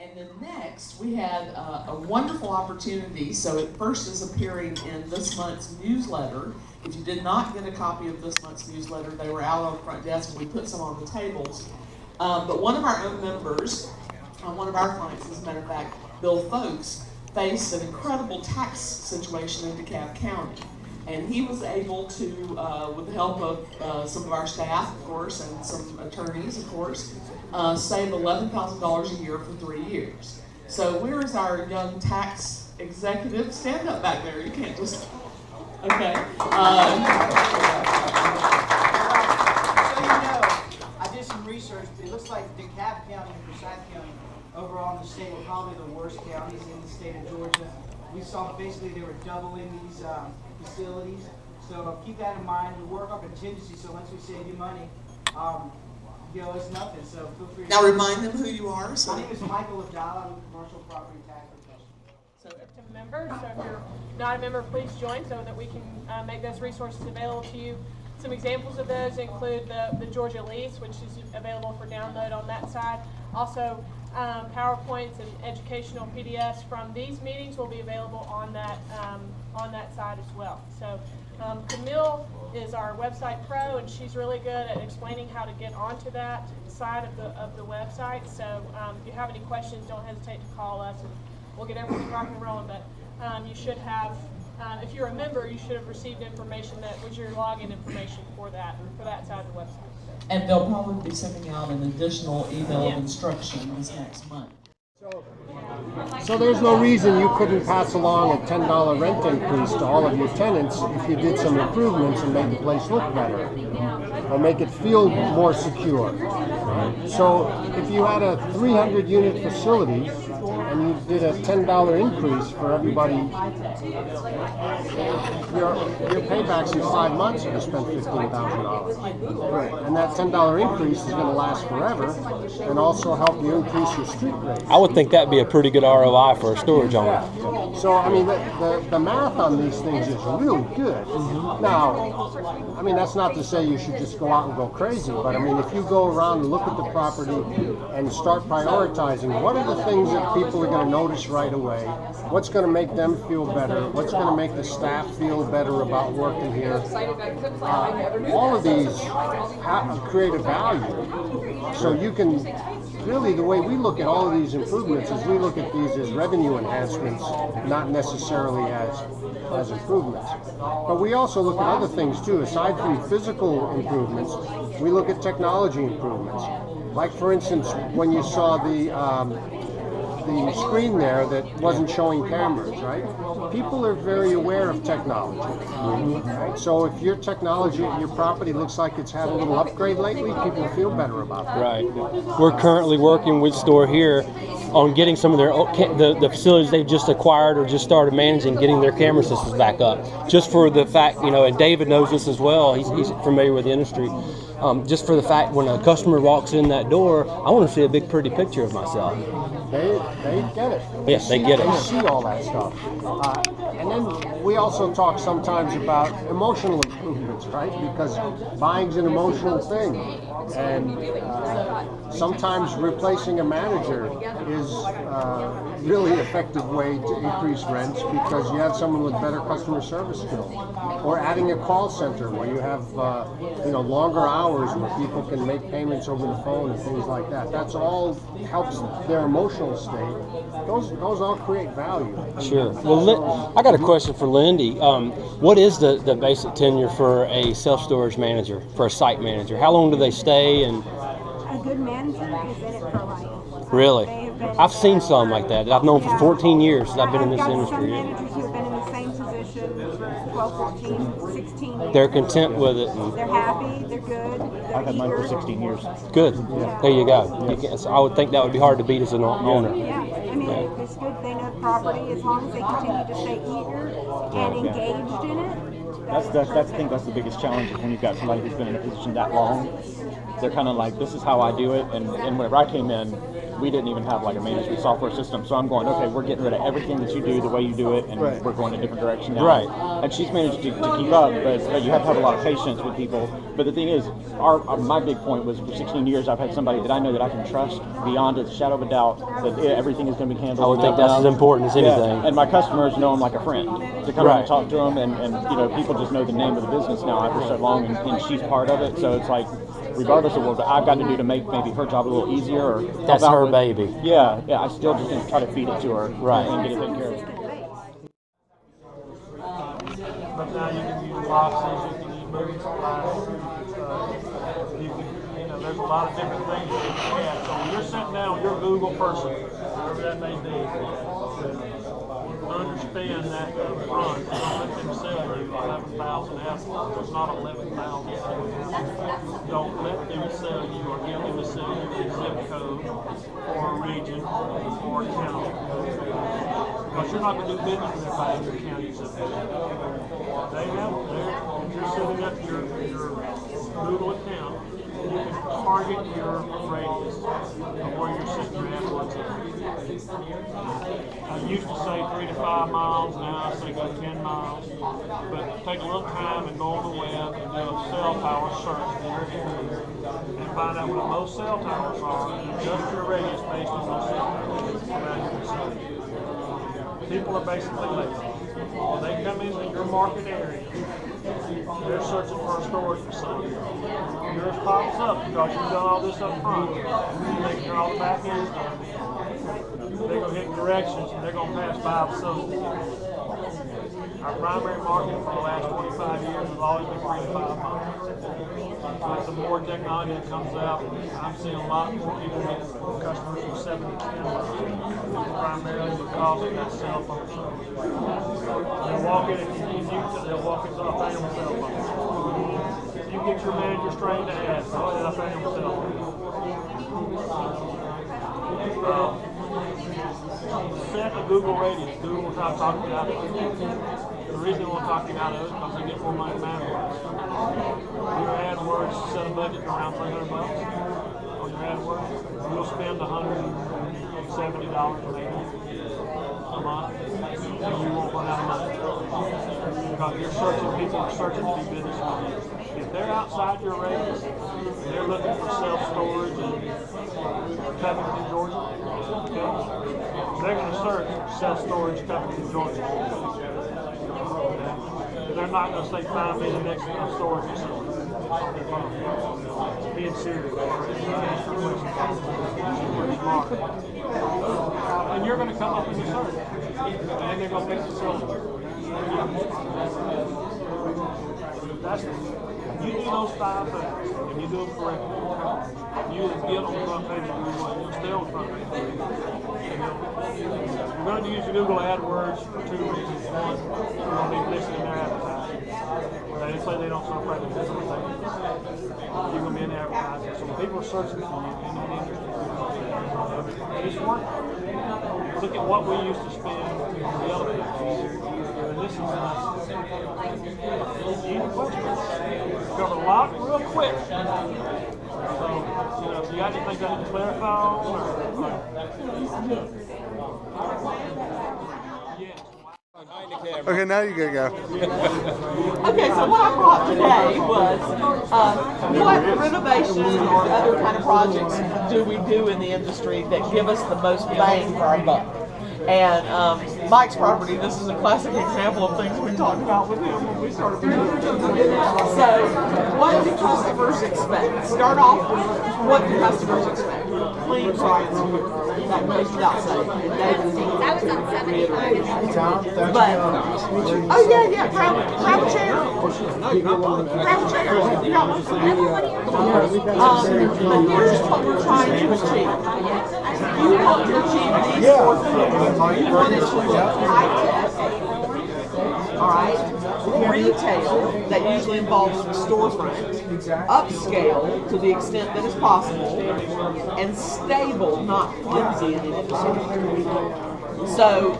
And then next, we had a wonderful opportunity. So it first is appearing in this month's newsletter. If you did not get a copy of this month's newsletter, they were out on the front desk and we put some on the tables. But one of our own members, one of our clients, as a matter of fact, Bill Folks, faced an incredible tax situation in DeKalb County. And he was able to, with the help of some of our staff, of course, and some attorneys, of course, save $11,000 a year for 3 years. So where is our young tax executive? Stand up back there. You can't just, okay. I did some research. It looks like DeKalb County and Forsyth County overall in the state were probably the worst counties in the state of Georgia. We saw basically they were doubling these facilities. So keep that in mind. We work on contingency, so once we save you money, it's nothing. So feel free to... Now remind them who you are. My name is Michael Abdallah. I'm a commercial property tax professional. So to members, so if you're not a member, please join so that we can make those resources available to you. Some examples of those include the Georgia lease, which is available for download on that side. Also, PowerPoints and educational PDFs from these meetings will be available on that side as well. So Camille is our website pro, and she's really good at explaining how to get onto that side of the website. So if you have any questions, don't hesitate to call us, and we'll get everything rock and rolling. But you should have, if you're a member, you should have received information that was your login information for that side of the website. And they'll probably be sending out an additional email of instructions next month. So there's no reason you couldn't pass along a $10 rent increase to all of your tenants if you did some improvements and made the place look better, or make it feel more secure. So if you had a 300-unit facility and you did a $10 increase for everybody, your paybacks in 5 months are to spend $15,000. Right. And that $10 increase is going to last forever and also help you increase your street rate. I would think that'd be a pretty good ROI for a storage owner. So, I mean, the math on these things is really good. Now, I mean, that's not to say you should just go out and go crazy, but I mean, if you go around and look at the property and start prioritizing, what are the things that people are going to notice right away? What's going to make them feel better? What's going to make the staff feel better about working here? All of these create a value. So you can, really the way we look at all of these improvements is we look at these as revenue enhancements, not necessarily as improvements. But we also look at other things too. Aside from physical improvements, we look at technology improvements. Like for instance, when you saw the screen there that wasn't showing cameras, right? People are very aware of technology. Right? So if your technology at your property looks like it's had a little upgrade lately, people feel better about that. Right. We're currently working with Store here on getting some of their the facilities they've just acquired or just started managing, getting their camera systems back up. Just for the fact, and David knows this as well, he's familiar with the industry. Just for the fact when a customer walks in that door, I want to see a big pretty picture of myself. They get it. Yes, they get it. They see all that stuff. And then we also talk sometimes about emotional improvements, right? Because buying's an emotional thing. And sometimes replacing a manager is a really effective way to increase rents because you have someone with better customer service skills. Or adding a call center where you have longer hours where people can make payments over the phone and things like that. That's all helps their emotional state. Those all create value. Sure. Well, I got a question for Lindy. What is the basic tenure for a self-storage manager, for a site manager? How long do they stay? And a good manager is in it for life. Really? I've seen some like that. I've known for 14 years that I've been in this industry. Some managers who have been in the same position for 12, 14, 16 years. They're content with it. They're happy, they're good, I've had mine for 16 years. Good. Yeah. There you go. So I would think that would be hard to beat as an owner. Yeah, I mean, it's good. They know the property as long as they continue to stay eager and engaged in it. I think that's the biggest challenge is when you've got somebody who's been in a position that long. they're kind of like, this is how I do it. And whenever I came in, we didn't even have like a management software system. So I'm going, okay, we're getting rid of everything that you do the way you do it, and we're going a different direction now. Right. And she's managed to keep up, but you have to have a lot of patience with people. But the thing is, my big point was for 16 years, I've had somebody that I know that I can trust beyond a shadow of a doubt that everything is going to be handled. I would think that's as important as anything. And my customers know them like a friend. To come Right. and talk to them, and people just know the name of the business now after so long, and she's part of it. So it's like, regardless of what I've got to do to make maybe her job a little easier, or That's her baby. Yeah, I still just try to feed it to her, Right. and get it taken care of. But now you can use boxes, you can use moving supplies, there's a lot of different things that you can add. So when you're sitting down with your Google person, whoever that may be, understand that up front. Don't let them sell you 11,000 apples. It's not 11,000. Don't let them sell you or get them to sell you a zip code or a region or a county. Because you're not going to do business with everybody in your county zip code. If you're setting up your Google account, you can target your radius of where you're setting your AdWords at. I used to say 3 to 5 miles, now I say go 10 miles. But take a little time and go on the web and do a cell tower search in your area and find out what most cell towers are and adjust your radius based on those cell towers around your facility. People are basically lazy. When they come into your market area, they're searching for a storage facility. Yours pops up because you've done all this up front. You take care of all the back end stuff. They're going to hit directions and they're going to pass 5 facilities. Our primary market for the last 25 years has always been 3 to 5 miles. But the more technology that comes out, I'm seeing a lot more people get customers from 7 to 10 miles, primarily because of that cell phone service. They'll walk in, they'll walk into a family cell phone. If you get your managers trained to ask, oh, yeah, I family cell phone. Set a Google radius. Google will try to talk you out of it. The reason they won't talk you out of it is because they get more money from AdWords. Your AdWords set a budget around $300 on your AdWords. You'll spend $170 maybe a month, and you won't run out of money. Because you're searching, people are searching to do business with you. If they're outside your radius, they're looking for self-storage in Covington, Georgia, okay? They're going to search self-storage Covington, Georgia. They're not going to say, find me the next storage facility. Being serious. And you're going to come up with a search. And they're going to make the search. You do those 5 things, and you do them correctly. You get on the front page of Google, and you'll stay on the front page. You're going to use Google AdWords for 2 reasons. One, you're going to be listening to their advertising. They say they don't serve private business. You're going to be in advertising. So when people are searching for you in that industry, just work. Look at what we used to spend on the other pages. And this is easy questions. Cover a lot real quick. So, if you got anything that you clarify on, yes. Okay, now you can go. Okay, so what I brought today was what renovations or other kind of projects do we do in the industry that give us the most bang for our buck? And Mike's property, this is a classic example of things we talked about with him when we started doing it. So, what do customers expect? Start off with what do customers expect? Clean products. That goes without saying. That was on 75. But, oh yeah, grab a chair. Grab a chair. You got one? But here's what we're trying to achieve. You want to achieve these 4 things. You want it to look high-tech, all right, retail, that usually involves storefront, upscale to the extent that is possible, and stable, not flimsy in any way. So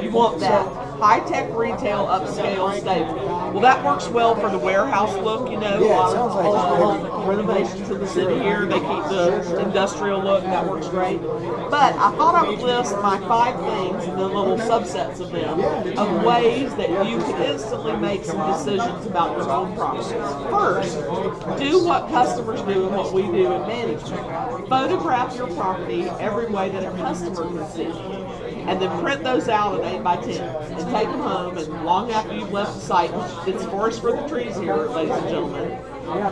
you want that high-tech retail, upscale, stable. Well, that works well for the warehouse look, you know. Yeah, it sounds like a it's lot great. of renovations in the city here. They keep the industrial look. That works great. But I thought I would list my 5 things and then little subsets of them of ways that you can instantly make some decisions about your own properties. First, do what customers do and what we do in management. Photograph your property every way that a customer can see it. And then print those out in 8x10 and take them home, and long after you've left the site, it's forest for the trees here, ladies and gentlemen,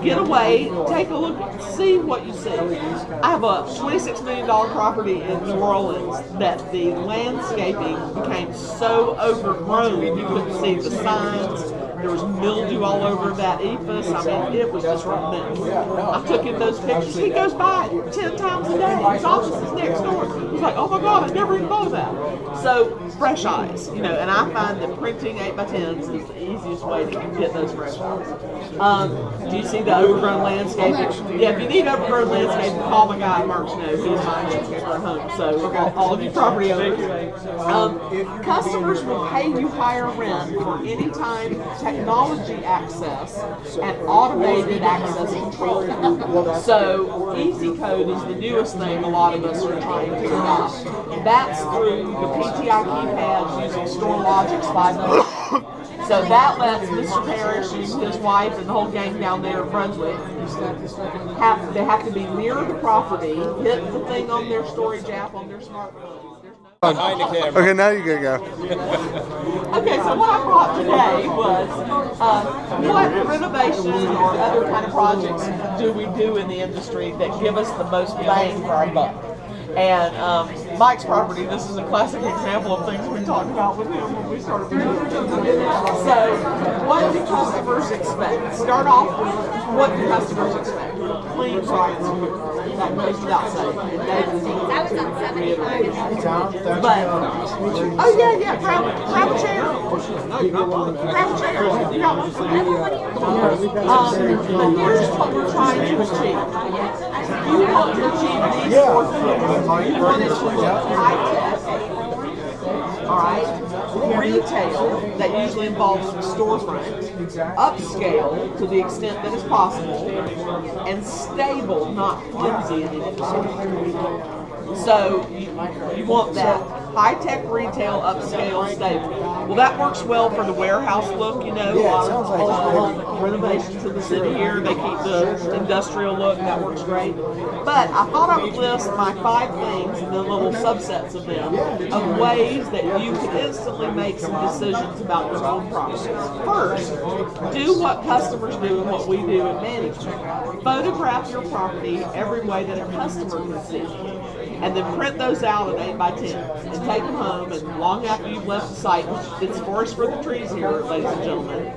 get away, take a look, see what you see. I have a $26 million property in New Orleans that the landscaping became so overgrown you couldn't see the signs. There was mildew all over that ephes. I mean, it was just a mess. I took him those pictures. He goes by 10 times a day. His office is next door. He's like, oh my God, I never even thought of that. So, fresh eyes, you know, and I find that printing 8x10s is the easiest way to get those fresh eyes. Do you see the overgrown landscaping? Yeah, if you need overgrown landscaping, call my guy Mark Snow. He's my landscaper at home. So, all of you property owners. Customers will pay you higher rent for any time technology access and automated access control. So Easy Code is the newest thing a lot of us are trying to adopt. That's through the PTI keypads using StoreLogic's 5.0. So that lets Mr. Parrish and his wife and the whole gang down there in Brunswick they have to be near the property, hit the thing on their storage app on their smartphones. Behind the camera. Okay, now you can go. Okay, so what I brought today was what renovations or other kind of projects do we do in the industry that give us the most bang for our buck? And Mike's property, this is a classic example of things we talked about with him when we started doing it. So, what do customers expect? Start off with what do customers expect? Clean price. That goes without saying. And That was on 75. but, oh yeah, grab a chair. Grab a chair. You got one for me? But here's what we're trying to achieve. You want to achieve these 4 things. You want it to look high-tech, alright, retail, that usually involves storefront, upscale to the extent that is possible, and stable, not flimsy in any way. So you want that high-tech retail, upscale, stable. Well, that works well for the warehouse look, you know. Yeah, it sounds like a it's lot great. of renovations in the city here. They keep the industrial look. That works great. But I thought I would list my 5 things and then little subsets of them of ways that you can instantly make some decisions about your own properties. First, do what customers do and what we do in management. Photograph your property every way that a customer can see it. And then print those out in 8x10 and take them home, and long after you've left the site, it's forest for the trees here, ladies and gentlemen,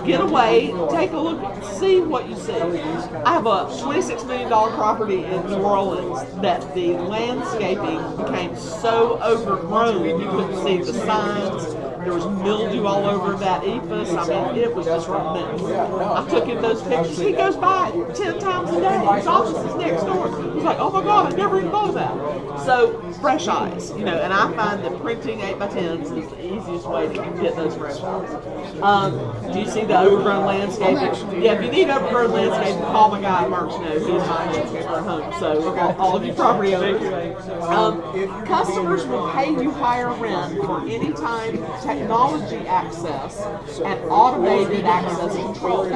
get away, take a look, see what you see. I have a $26 million property in New Orleans that the landscaping became so overgrown you couldn't see the signs. There was mildew all over that ephes. I mean, it was just a mess. I took him those pictures. He goes by 10 times a day. His office is next door. He's like, oh my God, I never even thought of that. So, fresh eyes, you know, and I find that printing 8x10s is the easiest way to get those fresh eyes. Do you see the overgrown landscaping? Yeah, if you need overgrown landscaping, call my guy Mark Snow. He's my landscaper at home. So, all of you property owners. Customers will pay you higher rent for any time technology access and automated access control.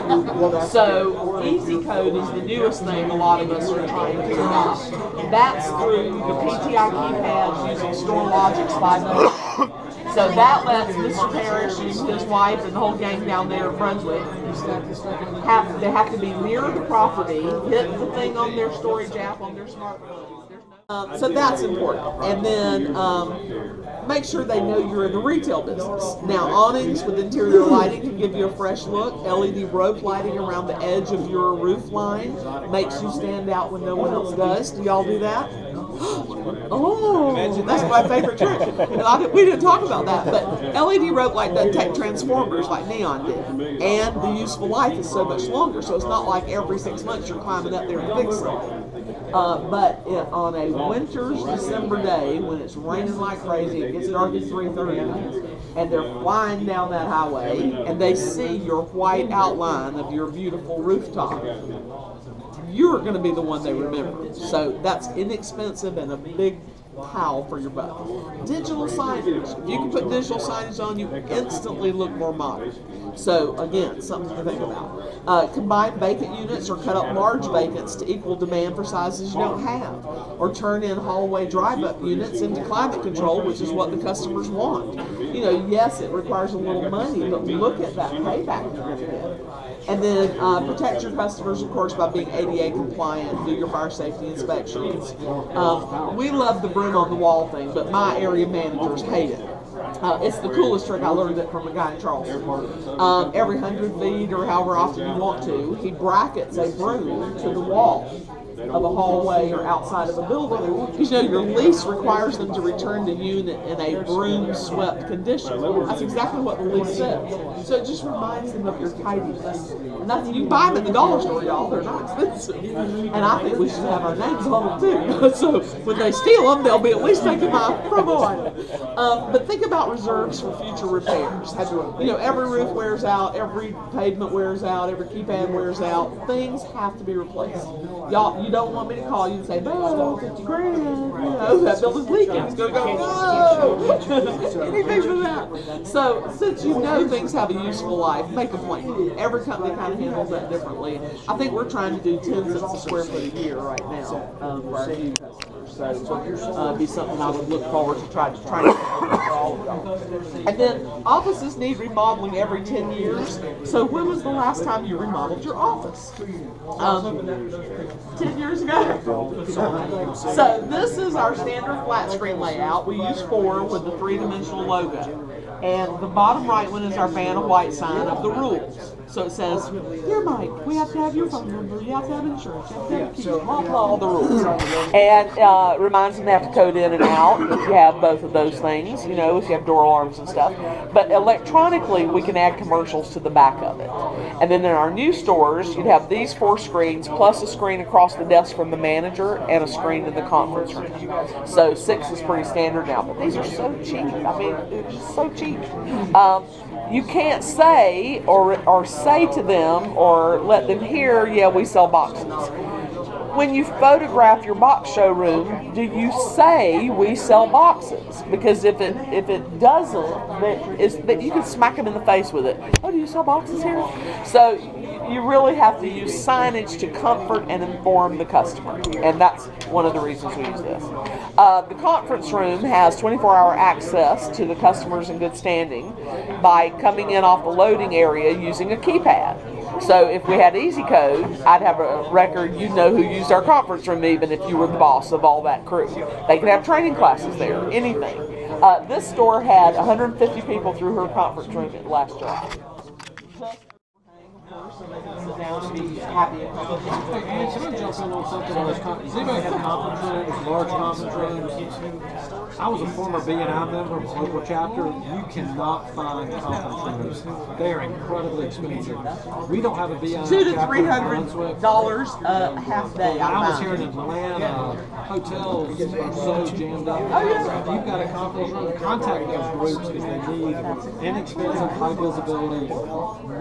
So Easy Code is the newest thing a lot of us are trying to adopt. That's through the PTI keypads using StoreLogic's 5.0. So that lets Mr. Parrish and his wife and the whole gang down there in Brunswick they have to be near the property, hit the thing on their storage app on their smartphones. So that's important. And then make sure they know you're in the retail business. Now, awnings with interior lighting can give you a fresh look. LED rope lighting around the edge of your roof line makes you stand out when no one else does. Do y'all do that? Oh, that's my favorite trick. We didn't talk about that, but LED rope light doesn't take transformers like neon did. And the useful life is so much longer, so it's not like every 6 months you're climbing up there to fix it. On a winter's December day, when it's raining like crazy, it gets dark at 3:30, and they're flying down that highway, and they see your white outline of your beautiful rooftop, you're going to be the one they remember. So that's inexpensive and a big pile for your buck. Digital signage. If you can put digital signage on, you instantly look more modern. So again, something to think about. Combine vacant units or cut up large vacants to equal demand for sizes you don't have. Or turn in hallway drive-up units into climate control, which is what the customers want. You know, yes, it requires a little money, but look at that payback you're going to get. And then protect your customers, of course, by being ADA compliant, do your fire safety inspections. We love the broom on the wall thing, but my area managers hate it. It's the coolest trick. I learned it from a guy in Charleston. Every 100 feet or however often you want to, he brackets a broom to the wall of a hallway or outside of a building. You know, your lease requires them to return the unit in a broom-swept condition. That's exactly what the lease says. So it just reminds them of your tidiness. Nothing, you can buy them at the dollar store, y'all. They're not expensive. And I think we should have our names on them too. So when they steal them, they'll be at least taking my promo item. But think about reserves for future repairs. You know, every roof wears out, every pavement wears out, every keypad wears out. Things have to be replaced. Y'all, you don't want me to call you and say, "Oh, 50 grand, you know, that building's leaking." It's going to go, "No!" Anything for that. So, since you know things have a useful life, make a plan. Every company kind of handles that differently. I think we're trying to do 10 cents a square foot a year right now for our new customers. So, it'd be something I would look forward to trying to for all of y'all. And then, offices need remodeling every 10 years. So, when was the last time you remodeled your office? 10 years ago. So this is our standard flat screen layout. We use 4 with the 3-dimensional logo. And the bottom right one is our ban of white sign of the rules. So it says, "Dear Mike, we have to have your phone number, you have to have insurance, you have to have a key, blah, blah, all the rules." And reminds them they have to code in and out if you have both of those things, you know, if you have door alarms and stuff. But electronically, we can add commercials to the back of it. And then in our new stores, you'd have these 4 screens, plus a screen across the desk from the manager, and a screen in the conference room. So 6 is pretty standard now, but these are so cheap. I mean, it's just so cheap. You can't say or say to them or let them hear, "Yeah, we sell boxes." When you photograph your box showroom, do you say we sell boxes? Because if it doesn't, that you can smack them in the face with it. "Oh, do you sell boxes here?" So you really have to use signage to comfort and inform the customer, and that's one of the reasons we use this. The conference room has 24-hour access to the customers in good standing by coming in off the loading area using a keypad. So if we had easy code, I'd have a record, you'd know who used our conference room even if you were the boss of all that crew. They could have training classes there, anything. This store had 150 people through her conference room last July. So they can sit down and be happy and comfortable. Hey, can I jump in on something on this conference? Does anybody have conference rooms, large conference rooms? I was a former B&I member of a local chapter. You cannot find conference rooms. They are incredibly expensive. We don't have a B&I $200 to chapter in Brunswick. $300 a half day. When I was here in Atlanta, hotels are so jammed up. Oh, yeah. If you've got a conference room, contact those groups because they need inexpensive, high visibility,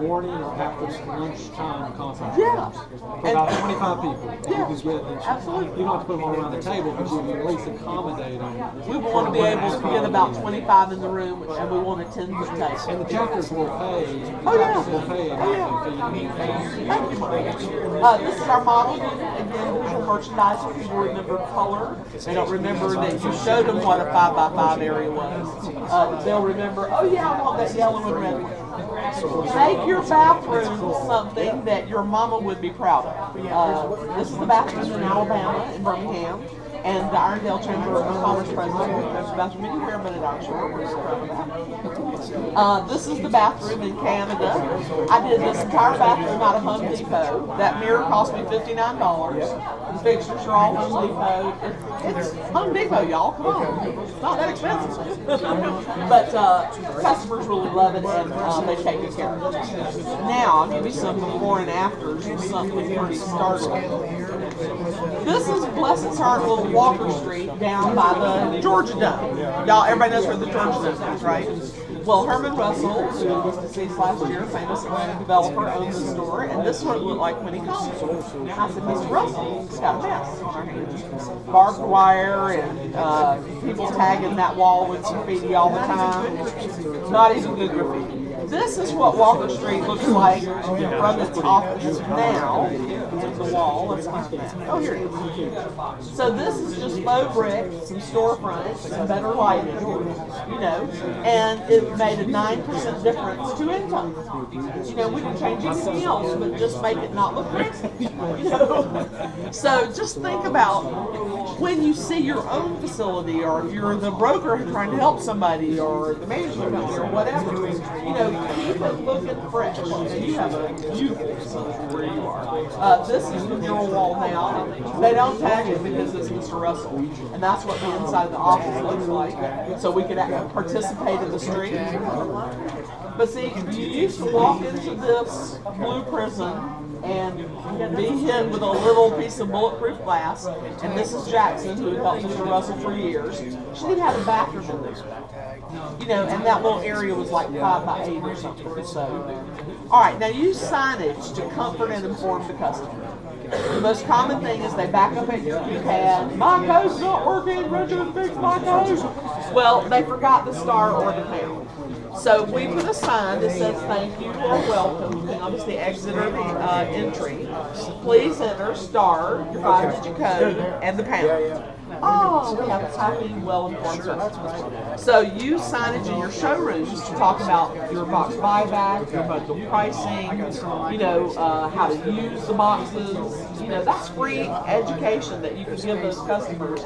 morning or after lunchtime conference rooms. For about 25 people. Yeah. You can get Absolutely. You don't have to put them all around the table, but you can at least accommodate them. We want to be able to get about 25 in the room, and we want a 10-foot table. And the chapters will pay. Oh, yeah. Chapters will pay an Thank you, Mike. This is our model unit. Again, visual merchandiser. People remember color. They don't remember that you showed them what a 5x5 area was. They'll remember, "Oh yeah, I want that yellow and red one." Make your bathroom something that your mama would be proud of. This is the bathroom in Alabama, in Birmingham. And the Irondale Chamber of Commerce president goes to the bathroom anywhere but at our shore. We're so proud of that. This is the bathroom in Canada. I did this entire bathroom out of Home Depot. That mirror cost me $59. The fixtures are all Home Depot. It's Home Depot, y'all. Come on. It's not that expensive. But customers really love it, and they take good care of it. Now, I'll give you some before and afters of something pretty startling. This is Blessed Heart little Walker Street down by the Georgia Dome. Y'all, everybody knows where the Georgia Dome is, right? Well, Herman Russell, who was deceased last year, famous Atlanta developer, owned the store, and this is what it looked like when he called. I said, Mr. Russell, it's got a mess on our hands. Barbed wire and people tagging that wall with graffiti all the time. Not even good graffiti. This is what Walker Street looks like from its office now. There's the wall. Let's find that. Oh, here it is. So this is just faux brick, some storefronts, some better lighting, you know, and it made a 9% difference to income. You know, we can change anything else, but just make it not look crazy. You know? So just think about when you see your own facility, or if you're the broker trying to help somebody, or the management company, or whatever, you know, keep it looking fresh. And you have a beautiful facility where you are. This is the mural wall now. They don't tag it because it's Mr. Russell, and that's what the inside of the office looks like. So we could participate in the street. But see, you used to walk into this blue prison and be hit with a little piece of bulletproof glass. And Mrs. Jackson, who had helped Mr. Russell for years, she didn't have a bathroom in there. You know, and that little area was like 5 by 8 or something. So, all right, now use signage to comfort and inform the customer. The most common thing is they back up at your keypad. My code's not working. Richard, fix my code. Well, they forgot the star or the pound. So we put a sign that says thank you or welcome, and obviously exit or the entry. Please enter star, your 5-digit code, and the pound. Oh, we have happy, well-informed customers. So use signage in your showrooms to talk about your box buyback, your bundle pricing, you know, how to use the boxes. You know, that's free education that you can give those customers.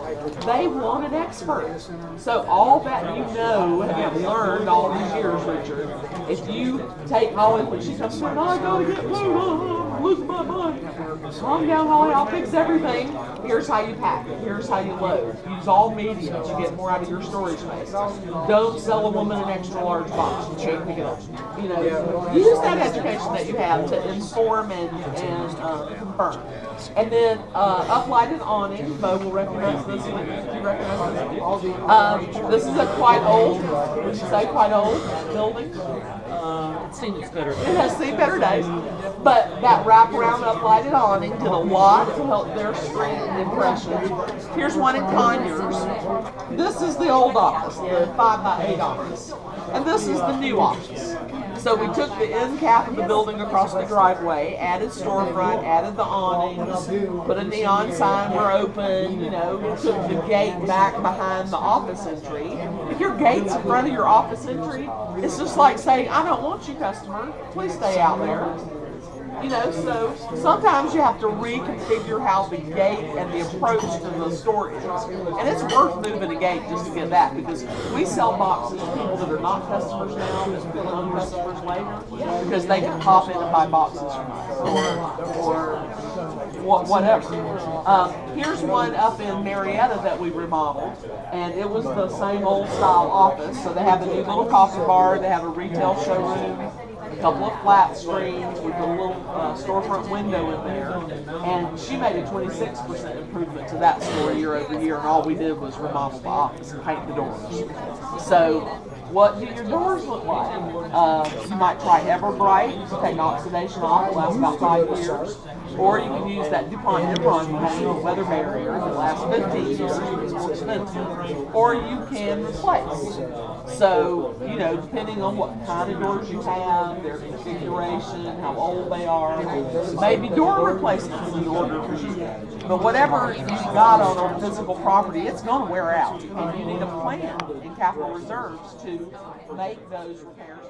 They want an expert. So all that you know and have learned all these years, Richard, if you take Holly when she comes in, I gotta get blue, I'm losing my mind. Calm down, Holly, I'll fix everything. Here's how you pack it. Here's how you load. Use all mediums. You get more out of your storage space. Don't sell a woman an extra large box. You can't pick it up. You know, use that education that you have to inform and confirm. And then uplighted awning. Bo will recognize this one. Do you recognize this one? This is a quite old, would you say quite old building? It's seen its better. It has seen better days. But that wraparound uplighted awning did a lot to help their street impression. Here's one in Conyers. This is the old office, the 5 by 8 office. And this is the new office. So we took the end cap of the building across the driveway, added storefront, added the awnings, put a neon sign, we're open, you know, took the gate back behind the office entry. If your gate's in front of your office entry, it's just like saying, I don't want you, customer, please stay out there. You know, so sometimes you have to reconfigure how the gate and the approach to the store is. And it's worth moving a gate just to get that, because we sell boxes to people that are not customers now, that become customers later, because they can pop in and buy boxes from us, or whatever. Here's one up in Marietta that we remodeled, and it was the same old style office. So they have a new little coffee bar, they have a retail showroom, a couple of flat screens with a little storefront window in there, and she made a 26% improvement to that store year over year, and all we did was remodel the office and paint the doors. So what do your doors look like? You might try Everbright to take oxidation off. It lasts about 5 years. Or you can use that DuPont Imron paint, weather barrier, that lasts 15 years. It's more expensive. Or you can replace. So, you know, depending on what kind of doors you have, their configuration, how old they are, maybe door replacements in order for you. But whatever you've got on a physical property, it's going to wear out. And you need a plan in capital reserves to make those repairs.